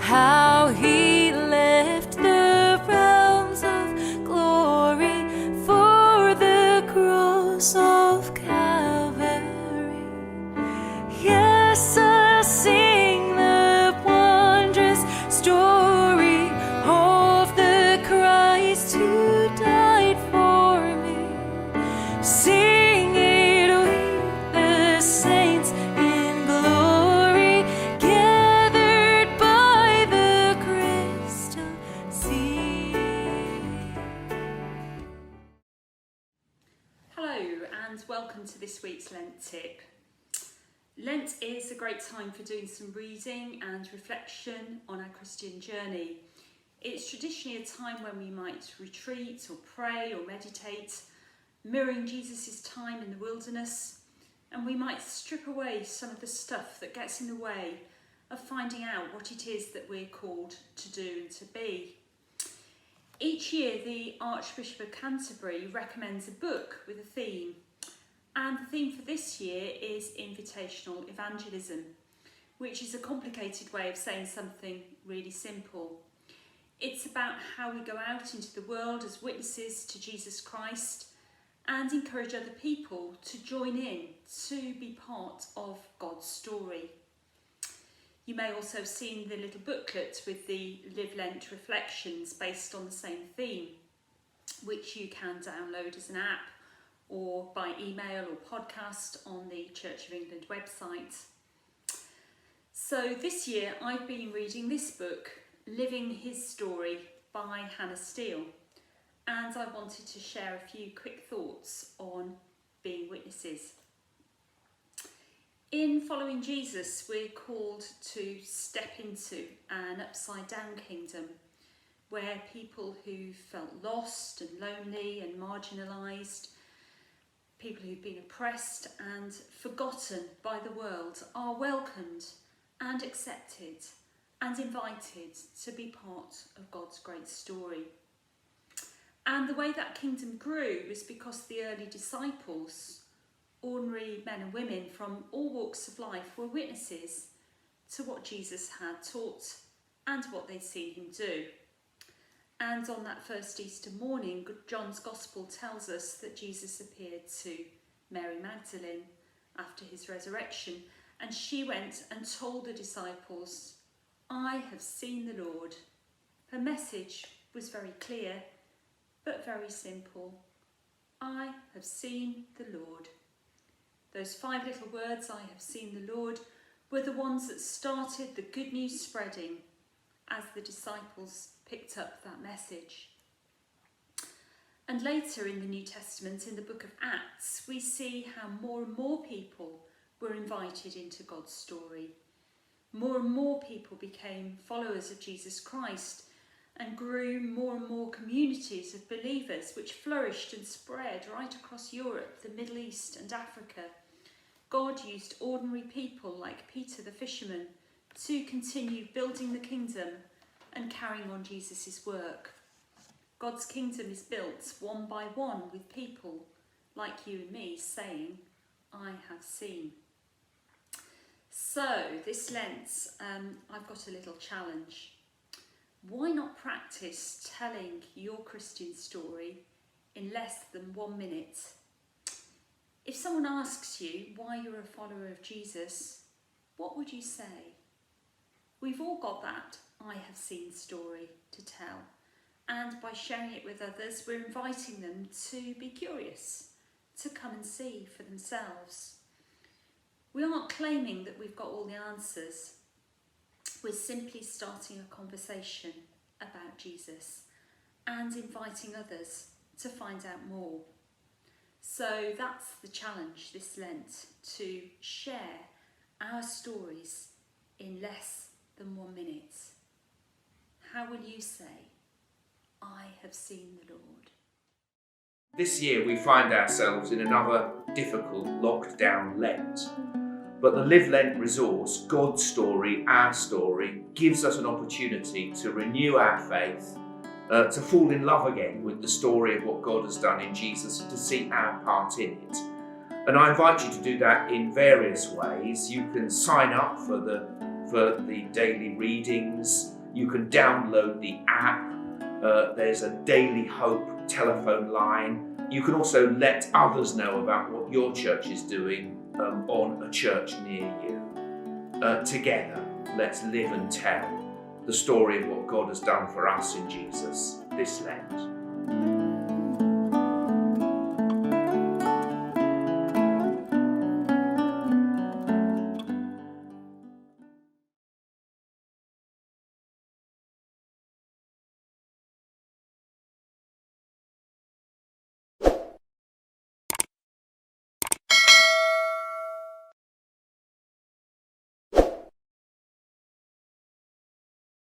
how he left the realms of glory for the cross of Calvary. Yes, I sing the wondrous story of the Christ who died for me. Sing it with the saints in glory, gathered by the crystal sea. Hello and welcome to this week's Lent Tip. Lent is a great time for doing some reading and reflection on our Christian journey. It's traditionally a time when we might retreat or pray or meditate, mirroring Jesus' time in the wilderness, and we might strip away some of the stuff that gets in the way of finding out what it is that we're called to do and to be. Each year the Archbishop of Canterbury recommends a book with a theme, and the theme for this year is invitational evangelism, which is a complicated way of saying something really simple. It's about how we go out into the world as witnesses to Jesus Christ and encourage other people to join in, to be part of God's story. You may also have seen the little booklet with the Live Lent reflections based on the same theme, which you can download as an app or by email or podcast on the Church of England website. So this year I've been reading this book, Living His Story by Hannah Steele, and I wanted to share a few quick thoughts on being witnesses. In following Jesus, we're called to step into an upside down kingdom where people who felt lost and lonely and marginalised, people who've been oppressed and forgotten by the world, are welcomed and accepted and invited to be part of God's great story. And the way that kingdom grew is because the early disciples, ordinary men and women from all walks of life, were witnesses to what Jesus had taught and what they'd seen him do. And on that first Easter morning, John's Gospel tells us that Jesus appeared to Mary Magdalene after his resurrection, and she went and told the disciples, "I have seen the Lord." Her message was very clear, but very simple. I have seen the Lord. Those 5 little words, "I have seen the Lord," were the ones that started the good news spreading as the disciples picked up that message. And later in the New Testament, in the book of Acts, we see how more and more people were invited into God's story. More and more people became followers of Jesus Christ and grew more and more communities of believers which flourished and spread right across Europe, the Middle East and Africa. God used ordinary people like Peter the fisherman to continue building the kingdom and carrying on Jesus' work. God's kingdom is built one by one with people like you and me saying, "I have seen." So this Lent, I've got a little challenge. Why not practice telling your Christian story in less than 1 minute? If someone asks you why you're a follower of Jesus, what would you say? We've all got that "I have seen" story to tell, and by sharing it with others, we're inviting them to be curious, to come and see for themselves. We aren't claiming that we've got all the answers. We're simply starting a conversation about Jesus and inviting others to find out more. So that's the challenge this Lent, to share our stories in less than 1 minute. How will you say, "I have seen the Lord"? This year we find ourselves in another difficult lockdown Lent. But the Live Lent resource, God's story, our story, gives us an opportunity to renew our faith, to fall in love again with the story of what God has done in Jesus and to see our part in it. And I invite you to do that in various ways. You can sign up for the daily readings You can download the app. There's a Daily Hope telephone line. You can also let others know about what your church is doing on a church near you. Together, let's live and tell the story of what God has done for us in Jesus this Lent.